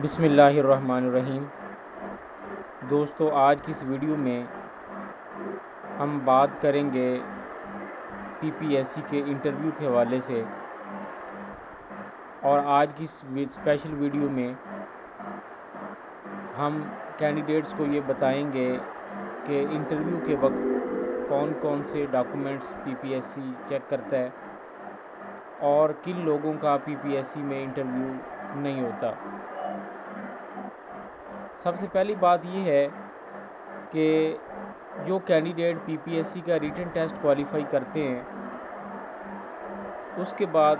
بسم اللہ الرحمن الرحیم۔ دوستو، آج کی اس ویڈیو میں ہم بات کریں گے پی پی ایس سی کے انٹرویو کے حوالے سے، اور آج کی اس اسپیشل ویڈیو میں ہم کینڈیڈیٹس کو یہ بتائیں گے کہ انٹرویو کے وقت کون کون سے ڈاکومنٹس پی پی ایس سی چیک کرتا ہے اور کن لوگوں کا پی پی ایس سی میں انٹرویو نہیں ہوتا۔ سب سے پہلی بات یہ ہے کہ جو کینڈیڈیٹ پی پی ایس سی کا ریٹن ٹیسٹ کوالیفائی کرتے ہیں، اس کے بعد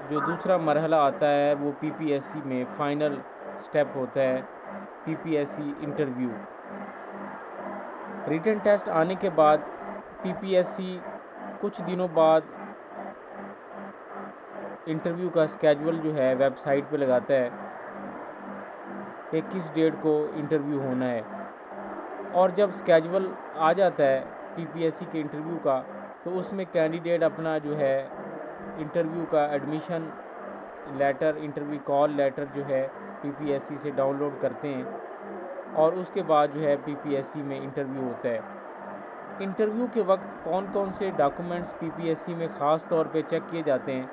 جو دوسرا مرحلہ آتا ہے وہ پی پی ایس سی میں فائنل سٹیپ ہوتا ہے، P P S C interview. Written test آنے کے بعد پی پی ایس سی کچھ دنوں بعد انٹرویو کا اسکیجول جو ہے ویب سائٹ پہ لگاتا ہے کہ کس ڈیٹ کو انٹرویو ہونا ہے، اور جب اسکیجول آ جاتا ہے پی پی ایس سی کے انٹرویو کا تو اس میں کینڈیڈیٹ اپنا جو ہے انٹرویو کا ایڈمیشن لیٹر، انٹرویو کال لیٹر جو ہے پی پی ایس سی سے ڈاؤن لوڈ کرتے ہیں، اور اس کے بعد جو ہے پی پی ایس سی میں انٹرویو ہوتا ہے۔ انٹرویو کے وقت کون کون سے ڈاکومنٹس پی پی ایس سی میں خاص طور پہ چیک کیے جاتے ہیں؟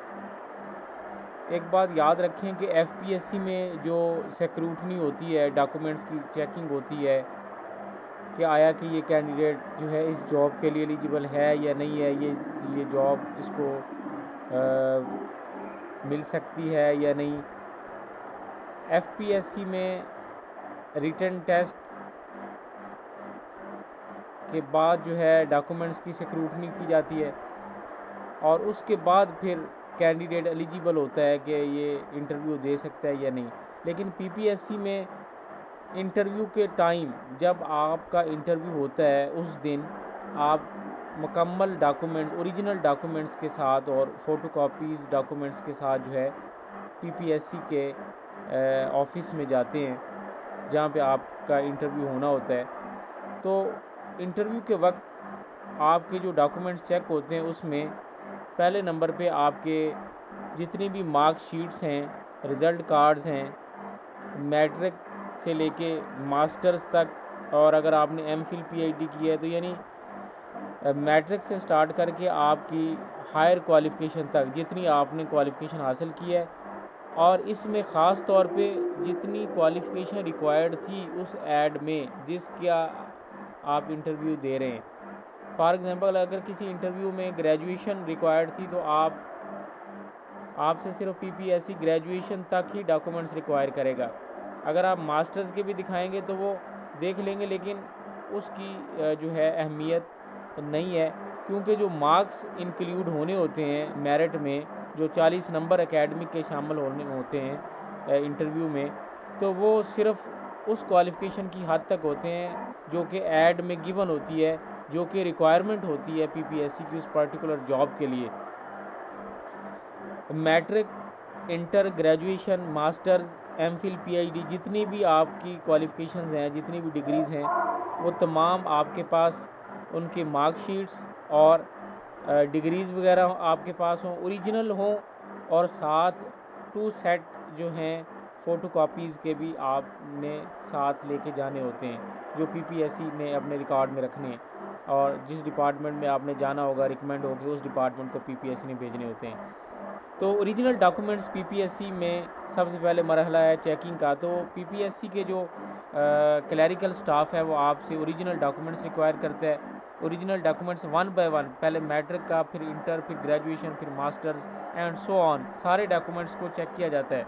ایک بات یاد رکھیں کہ ایف پی ایس سی میں جو سیکروٹنی ہوتی ہے، ڈاکومنٹس کی چیکنگ ہوتی ہے کہ آیا کہ یہ کینڈیڈیٹ جو ہے اس جاب کے لیے ایلیجیبل ہے یا نہیں ہے، یہ جاب اس کو مل سکتی ہے یا نہیں۔ ایف پی ایس سی میں ریٹن ٹیسٹ کے بعد جو ہے ڈاکومنٹس کی سیکروٹنی کی جاتی ہے، اور اس کے بعد پھر کینڈیڈیٹ ایلیجیبل ہوتا ہے کہ یہ انٹرویو دے سکتا ہے یا نہیں۔ لیکن پی پی ایس سی میں انٹرویو کے ٹائم، جب آپ کا انٹرویو ہوتا ہے اس دن آپ مکمل ڈاکومنٹس، اوریجنل ڈاکومنٹس کے ساتھ اور فوٹو کاپیز ڈاکومنٹس کے ساتھ جو ہے پی پی ایس سی کے آفس میں جاتے ہیں جہاں پہ آپ کا انٹرویو ہونا ہوتا ہے۔ تو انٹرویو کے وقت آپ کے جو ڈاکومنٹس چیک ہوتے ہیں اس میں پہلے نمبر پہ آپ کے جتنی بھی مارک شیٹس ہیں، رزلٹ کارڈز ہیں، میٹرک سے لے کے ماسٹرز تک، اور اگر آپ نے M Phil P H D کی ہے تو یعنی میٹرک سے سٹارٹ کر کے آپ کی ہائر کوالیفیکیشن تک جتنی آپ نے کوالیفیکیشن حاصل کی ہے، اور اس میں خاص طور پہ جتنی کوالیفیکیشن ریکوائرڈ تھی اس ایڈ میں جس کا آپ انٹرویو دے رہے ہیں۔ فار ایگزامپل اگر کسی انٹرویو میں گریجویشن ریکوائرڈ تھی تو آپ سے صرف پی پی ایس سی گریجویشن تک ہی ڈاکومنٹس ریکوائر کرے گا۔ اگر آپ ماسٹرز کے بھی دکھائیں گے تو وہ دیکھ لیں گے، لیکن اس کی جو ہے اہمیت نہیں ہے، کیونکہ جو مارکس انکلیوڈ ہونے ہوتے ہیں میرٹ میں، جو 40 نمبر اکیڈمک کے شامل ہونے ہوتے ہیں انٹرویو میں، تو وہ صرف اس کوالیفیکیشن کی حد تک ہوتے ہیں جو کہ ایڈ میں گیون ہوتی ہے، جو کہ ریکوائرمنٹ ہوتی ہے پی پی ایس سی کی اس پرٹیکولر جاب کے لیے۔ Matric, inter, graduation, masters, M Phil, P H D, جتنی بھی آپ کی کوالیفیکیشنز ہیں، جتنی بھی ڈگریز ہیں، وہ تمام آپ کے پاس ان کے مارک شیٹس اور ڈگریز وغیرہ آپ کے پاس ہوں، اوریجنل ہوں، اور ساتھ 2 سیٹ جو ہیں فوٹو کاپیز کے بھی آپ نے ساتھ لے کے جانے ہوتے ہیں، جو پی پی ایس سی نے اپنے ریکارڈ میں رکھنے ہیں، اور جس ڈپارٹمنٹ میں آپ نے جانا ہوگا ریکمینڈ ہوگی اس ڈپارٹمنٹ کو پی پی ایس سی نے بھیجنے ہوتے ہیں۔ تو اوریجنل ڈاکومنٹس پی پی ایس سی میں سب سے پہلے مرحلہ ہے چیکنگ کا۔ تو پی پی ایس سی کے جو کلیریکل سٹاف ہے وہ آپ سے اوریجنل ڈاکومنٹس ریکوائر کرتا ہے۔ اوریجنل ڈاکومنٹس 1 بائی 1، پہلے میٹرک کا، پھر انٹر، پھر گریجویشن، پھر ماسٹرز اینڈ سو آن، سارے ڈاکومنٹس کو چیک کیا جاتا ہے۔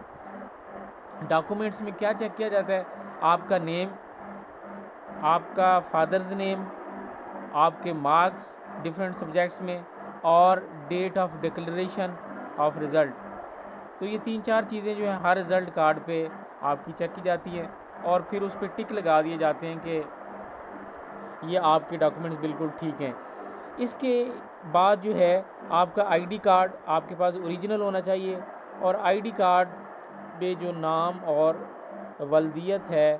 ڈاکومنٹس میں کیا چیک کیا جاتا ہے؟ آپ کا نیم، آپ کا فادرز نیم، آپ کے مارکس ڈفرینٹ سبجیکٹس میں، اور date of declaration of result. تو یہ 3-4 چیزیں جو ہیں ہر رزلٹ کارڈ پہ آپ کی چیک کی جاتی ہیں، اور پھر اس پہ ٹک لگا دیے جاتے ہیں کہ یہ آپ کے ڈاکومنٹس بالکل ٹھیک ہیں۔ اس کے بعد جو ہے آپ کا آئی ڈی کارڈ آپ کے پاس اوریجنل ہونا چاہیے، اور آئی ڈی کارڈ پہ جو نام اور ولدیت ہے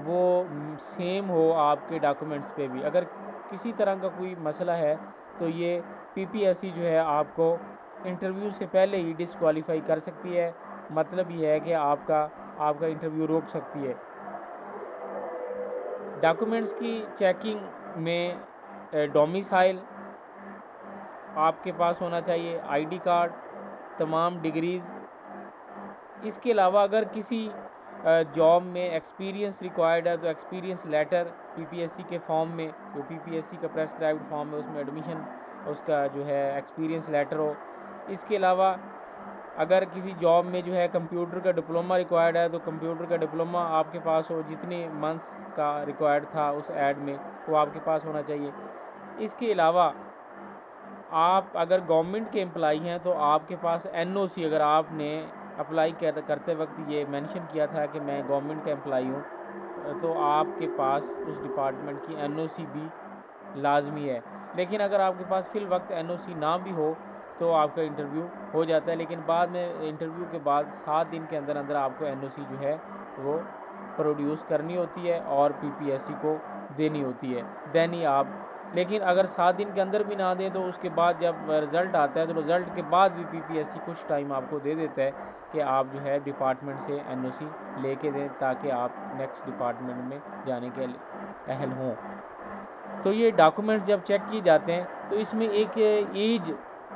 وہ سیم ہو آپ کے ڈاکومنٹس پہ بھی۔ اگر کسی طرح کا کوئی مسئلہ ہے تو یہ پی پی ایس سی جو ہے آپ کو انٹرویو سے پہلے ہی ڈسکوالیفائی کر سکتی ہے۔ مطلب یہ ہے کہ آپ کا آپ کا انٹرویو روک سکتی ہے۔ ڈاکومنٹس کی چیکنگ میں ڈومیسائل آپ کے پاس ہونا چاہیے، آئی ڈی کارڈ، تمام ڈگریز۔ اس کے علاوہ اگر کسی جاب میں ایکسپیرینس ریکوائرڈ ہے تو ایکسپیرینس لیٹر پی پی ایس سی کے فارم میں، جو پی پی ایس سی کا پریسکرائبڈ فارم ہے اس میں ایڈمیشن اس کا جو ہے ایکسپیرینس لیٹر ہو۔ اس کے علاوہ اگر کسی جاب میں جو ہے کمپیوٹر کا ڈپلومہ ریکوائرڈ ہے تو کمپیوٹر کا ڈپلومہ آپ کے پاس ہو، جتنے منتھس کا ریکوائرڈ تھا اس ایڈ میں وہ آپ کے پاس ہونا چاہیے۔ اس کے علاوہ آپ اگر گورنمنٹ کے امپلائی ہیں تو آپ کے پاس این او سی، اگر آپ نے اپلائی کرتے وقت یہ مینشن کیا تھا کہ میں گورنمنٹ کا امپلائی ہوں، تو آپ کے پاس اس ڈپارٹمنٹ کی این او سی بھی لازمی ہے۔ لیکن اگر آپ کے پاس فی الوقت این او سی نہ بھی ہو تو آپ کا انٹرویو ہو جاتا ہے، لیکن بعد میں انٹرویو کے بعد 7 دن کے اندر آپ کو این او سی جو ہے وہ پروڈیوس کرنی ہوتی ہے اور پی پی ایس سی کو دینی ہوتی ہے، دینی آپ۔ لیکن اگر 7 دن کے اندر بھی نہ دیں تو اس کے بعد جب رزلٹ آتا ہے تو رزلٹ کے بعد بھی پی پی ایس سی کچھ ٹائم آپ کو دے دیتا ہے کہ آپ جو ہے ڈپارٹمنٹ سے این او سی لے کے دیں تاکہ آپ نیکسٹ ڈپارٹمنٹ میں جانے کے اہل ہوں۔ تو یہ ڈاکومنٹس جب چیک کیے جاتے ہیں تو اس میں ایک ایج،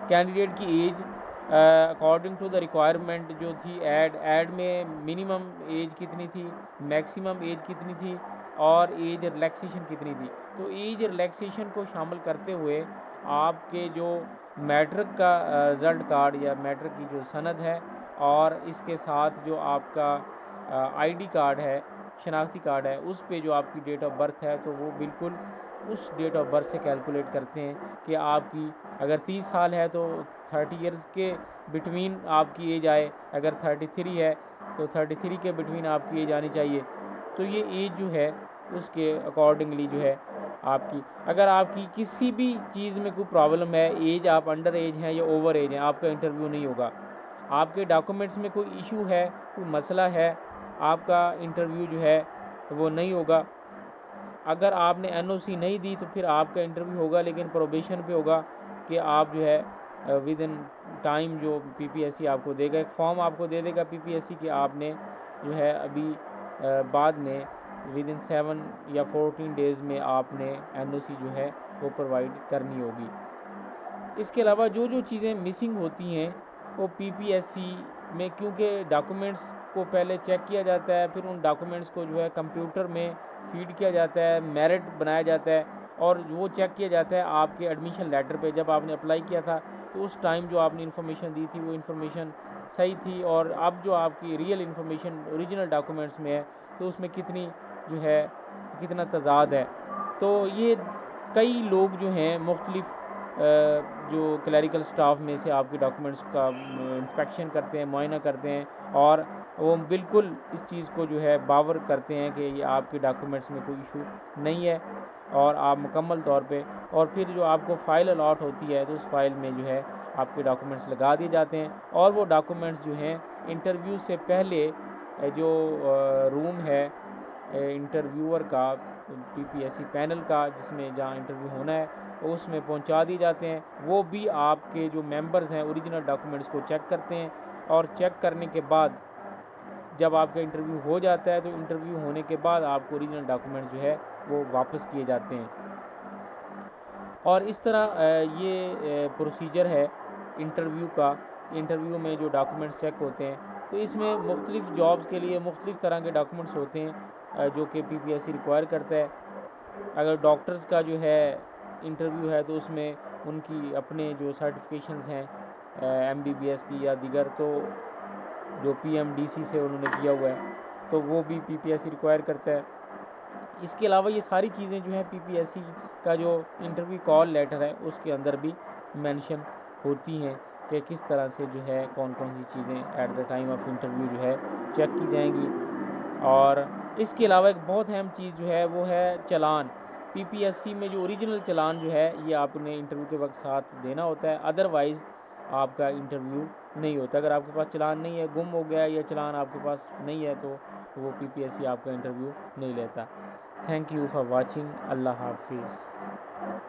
کینڈیڈیٹ کی age according to the requirement جو تھی ایڈ میں منیمم ایج کتنی تھی، میکسیمم ایج کتنی تھی اور ایج ریلیکسیشن کتنی تھی۔ تو ایج ریلیکسیشن کو شامل کرتے ہوئے آپ کے جو میٹرک کا رزلٹ کارڈ یا میٹرک کی جو سند ہے اور اس کے ساتھ جو آپ کا آئی ڈی کارڈ ہے، شناختی کارڈ ہے، اس پہ جو آپ کی ڈیٹ آف برتھ ہے تو وہ بالکل اس ڈیٹ آف برتھ سے کیلکولیٹ کرتے ہیں کہ آپ کی اگر 30 سال ہے تو 30 ایئرز کے بٹوین آپ کی ایج آئے، اگر 33 ہے تو 33 کے بٹوین آپ کی ایج آنی چاہیے۔ تو یہ ایج جو ہے اس کے اکارڈنگلی جو ہے آپ کی، اگر آپ کی کسی بھی چیز میں کوئی پرابلم ہے، ایج آپ انڈر ایج ہیں یا اوور ایج ہیں، آپ کا انٹرویو نہیں ہوگا۔ آپ کے ڈاکومنٹس میں کوئی ایشو ہے، کوئی مسئلہ ہے، آپ کا انٹرویو جو ہے وہ نہیں ہوگا۔ اگر آپ نے این او سی نہیں دی تو پھر آپ کا انٹرویو ہوگا، لیکن پروبیشن پہ ہوگا کہ آپ جو ہے ود ان ٹائم جو پی پی ایس سی آپ کو دے گا، ایک فارم آپ کو دے دے گا پی پی ایس سی کہ آپ نے جو ہے ابھی بعد میں ود ان 7 یا 14 ڈیز میں آپ نے این او سی جو ہے وہ پرووائڈ کرنی ہوگی۔ اس کے علاوہ جو چیزیں مسنگ ہوتی ہیں وہ پی پی ایس سی میں، کیونکہ ڈاکومنٹس کو پہلے چیک کیا جاتا ہے، پھر ان ڈاکومنٹس کو جو ہے کمپیوٹر میں فیڈ کیا جاتا ہے، میرٹ بنایا جاتا ہے اور وہ چیک کیا جاتا ہے آپ کے ایڈمیشن لیٹر پہ جب آپ نے اپلائی کیا تھا تو اس ٹائم جو آپ نے انفارمیشن دی تھی وہ انفارمیشن صحیح تھی، اور اب جو آپ کی ریئل انفارمیشن اوریجنل ڈاکومنٹس میں ہے تو اس میں کتنی جو ہے کتنا تضاد ہے۔ تو یہ کئی لوگ جو ہیں مختلف جو کلیریکل سٹاف میں سے آپ کے ڈاکومنٹس کا انسپیکشن کرتے ہیں، معائنہ کرتے ہیں اور وہ بالکل اس چیز کو جو ہے باور کرتے ہیں کہ یہ آپ کے ڈاکومنٹس میں کوئی ایشو نہیں ہے اور آپ مکمل طور پہ، اور پھر جو آپ کو فائل الاٹ ہوتی ہے تو اس فائل میں جو ہے آپ کے ڈاکومنٹس لگا دیے جاتے ہیں، اور وہ ڈاکومنٹس جو ہیں انٹرویو سے پہلے جو روم ہے انٹرویور کا، پی پی ایس سی پینل کا جس میں جہاں انٹرویو ہونا ہے اس میں پہنچا دیے جاتے ہیں۔ وہ بھی آپ کے جو ممبرز ہیں اوریجنل ڈاکومنٹس کو چیک کرتے ہیں، اور چیک کرنے کے بعد جب آپ کا انٹرویو ہو جاتا ہے تو انٹرویو ہونے کے بعد آپ کو اوریجنل ڈاکومنٹس جو ہے وہ واپس کیے جاتے ہیں۔ اور اس طرح یہ پروسیجر ہے انٹرویو کا۔ انٹرویو میں جو ڈاکومنٹس چیک ہوتے ہیں تو اس میں مختلف جابز کے لیے مختلف طرح کے ڈاکومنٹس ہوتے ہیں جو کہ پی پی ایس سی ریکوائر کرتا ہے۔ اگر ڈاکٹرز کا جو ہے انٹرویو ہے تو اس میں ان کی اپنے جو سرٹیفکیشنز ہیں ایم بی بی ایس کی یا دیگر، تو جو پی ایم ڈی سی سے انہوں نے کیا ہوا ہے تو وہ بھی پی پی ایس سی ریکوائر کرتا ہے۔ اس کے علاوہ یہ ساری چیزیں جو ہیں پی پی ایس سی کا جو انٹرویو کال لیٹر ہے اس کے اندر بھی مینشن ہوتی ہیں کہ کس طرح سے جو ہے کون کون سی چیزیں at the time of interview جو ہے چیک کی جائیں گی۔ اور اس کے علاوہ ایک بہت اہم چیز جو ہے وہ ہے چلان۔ پی پی ایس سی میں جو اوریجنل چلان جو ہے یہ آپ نے انٹرویو کے وقت ساتھ دینا ہوتا ہے، ادروائز آپ کا انٹرویو نہیں ہوتا۔ اگر آپ کے پاس چلان نہیں ہے، گم ہو گیا یا چلان آپ کے پاس نہیں ہے تو وہ پی پی ایس سی آپ کا انٹرویو نہیں لیتا۔ Thank you for watching. اللہ حافظ۔